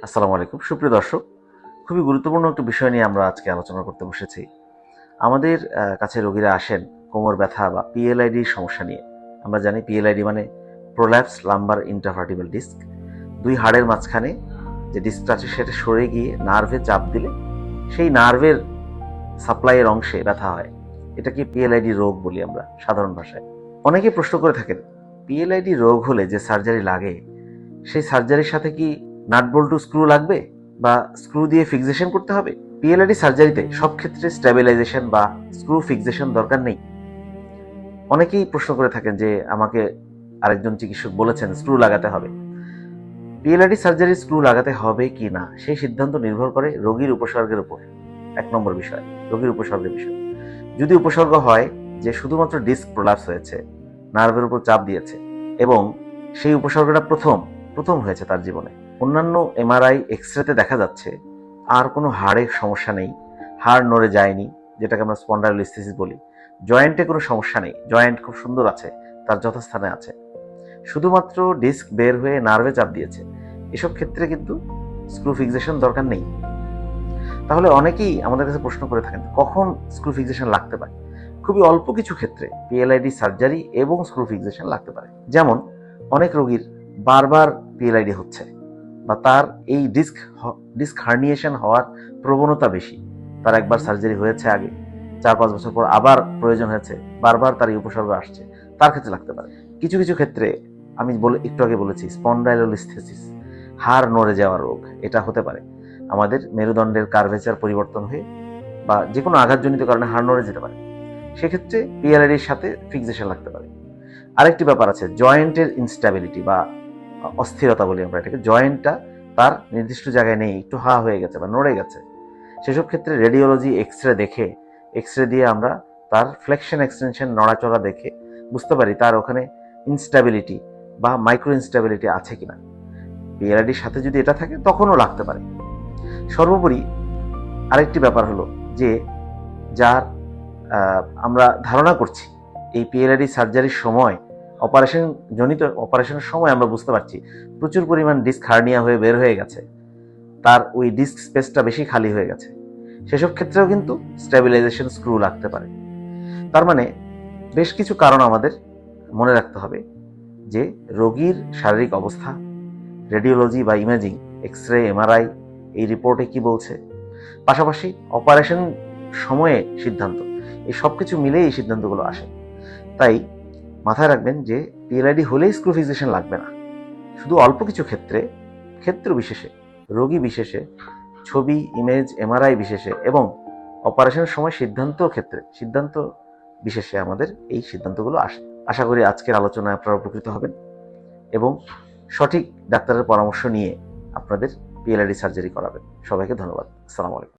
আসসালামু আলাইকুম সুপ্রিয় দর্শক, খুবই গুরুত্বপূর্ণ একটা বিষয় নিয়ে আমরা আজকে আলোচনা করতে বসেছি। আমাদের কাছে রোগীরা আসেন কোমর ব্যথা বা পিএলআইডি সমস্যা নিয়ে। আমরা জানি পিএলআইডি মানে প্রোল্যাপস লাম্বার ইন্টারভার্টিবল ডিস্ক। দুই হাড়ের মাঝখানে যে ডিস্কটা আছে সেটা সরে গিয়ে নার্ভে চাপ দিলে সেই নার্ভের সাপ্লাইয়ের অংশে ব্যথা হয়। এটাকে পিএলআইডি রোগ বলি আমরা সাধারণ ভাষায়। অনেকে প্রশ্ন করে থাকেন, পিএলআইডি রোগ হলে যে সার্জারি লাগে সেই সার্জারির সাথে কি নাট বল্টু স্ক্রু লাগবে বা স্ক্রু দিয়ে ফিক্সেশন করতে হবে? পিএলআইডি সার্জারিতে সব ক্ষেত্রে স্টেবিলাইজেশন বা স্ক্রু ফিক্সেশন দরকার নেই। অনেকেই প্রশ্ন করে থাকেন যে আমাকে আরেকজন চিকিৎসক বলেছেন স্ক্রু লাগাতে হবে। পিএলআইডি সার্জারি স্ক্রু লাগাতে হবে কি না সেই সিদ্ধান্ত নির্ভর করে রোগীর উপসর্গের উপর। এক নম্বর বিষয়, রোগীর উপসর্গের বিষয়। যদি উপসর্গ হয় যে শুধুমাত্র ডিস্ক প্রোলাপস হয়েছে, নার্ভের উপর চাপ দিয়েছে এবং সেই উপসর্গটা প্রথম হয়েছে তার জীবনে, অন্যান্য এমআরআই এক্সরেতে দেখা যাচ্ছে আর কোনো হাড়ের সমস্যা নেই, হাড় নড়ে যায়নি, যেটাকে আমরা স্পন্ডাইলোলিস্থেসিস বলি, জয়েন্টে কোনো সমস্যা নেই, জয়েন্ট খুব সুন্দর আছে, তার যথাস্থানে আছে, শুধুমাত্র ডিস্ক বের হয়ে নার্ভে চাপ দিয়েছে, এসব ক্ষেত্রে কিন্তু স্ক্রু ফিক্সেশন দরকার নেই। তাহলে অনেকেই আমাদের কাছে প্রশ্ন করে থাকেন কখন স্ক্রু ফিক্সেশন লাগতে পারে। খুবই অল্প কিছু ক্ষেত্রে পিএলআইডি সার্জারি এবং স্ক্রু ফিক্সেশন লাগতে পারে। যেমন অনেক রোগীর বারবার পিএলআইডি হচ্ছে বা তার এই ডিস্ক হার্নিয়েশন হওয়ার প্রবণতা বেশি, তার একবার সার্জারি হয়েছে আগে, 4-5 বছর পর আবার প্রয়োজন হয়েছে, বারবার তার এই উপসর্গ আসছে, তার ক্ষেত্রে লাগতে পারে। কিছু কিছু ক্ষেত্রে আমি একটু আগে বলেছি স্পন্ডাইলোলিস্থেসিস, হাড় নড়ে যাওয়া রোগ, এটা হতে পারে আমাদের মেরুদণ্ডের কার্ভেচার পরিবর্তন হয়ে বা যে কোনো আঘাতজনিত কারণে হাড় নড়ে যেতে পারে, সেক্ষেত্রে পিএলআইডির সাথে ফিক্সেশন লাগতে পারে। আরেকটি ব্যাপার আছে জয়েন্টের ইনস্ট্যাবিলিটি বা অস্থিরতা বলি আমরা এটাকে, জয়েন্টটা তার নির্দিষ্ট জায়গায় নেই, একটু হা হয়ে গেছে বা নড়ে গেছে, সেসব ক্ষেত্রে রেডিওলজি এক্সরে দিয়ে আমরা তার ফ্লেকশন এক্সটেনশন নড়াচড়া দেখে বুঝতে পারি তার ওখানে ইনস্ট্যাবিলিটি বা মাইক্রো ইনস্ট্যাবিলিটি আছে কিনা। পিএলআইডির সাথে যদি এটা থাকে তখনও লাগতে পারে। সর্বোপরি আরেকটি ব্যাপার হলো যে যার আমরা ধারণা করছি এই পিএলআইডি সার্জারির সময় অপারেশনের সময় আমরা বুঝতে পারছি প্রচুর পরিমাণ ডিস্ক হার্নিয়া হয়ে বের হয়ে গেছে, তার ওই ডিস্ক স্পেসটা বেশি খালি হয়ে গেছে, সেসব ক্ষেত্রেও কিন্তু স্টেবিলাইজেশন স্ক্রু লাগতে পারে। তার মানে বেশ কিছু কারণ আমাদের মনে রাখতে হবে যে রোগীর শারীরিক অবস্থা, রেডিওলজি বা ইমেজিং, এক্সরে, এমআরআই এই রিপোর্টে কি বলছে, পাশাপাশি অপারেশন সময়ে সিদ্ধান্ত, এই সব কিছু মিলেই এই সিদ্ধান্তগুলো আসে। তাই মাথায় রাখবেন যে পিএলআইডি হলেই স্ক্রু ফিক্সেশন লাগবে না। শুধু অল্প কিছু ক্ষেত্র বিশেষে, রোগী বিশেষে, ছবি, ইমেজ, এমআরআই বিশেষে এবং অপারেশনের সময় সিদ্ধান্ত বিশেষে আমাদের এই সিদ্ধান্তগুলো আসে। আশা করি আজকের আলোচনায় আপনারা উপকৃত হবেন এবং সঠিক ডাক্তারের পরামর্শ নিয়ে আপনাদের পিএলআইডি সার্জারি করাবেন। সবাইকে ধন্যবাদ। আসসালামু আলাইকুম।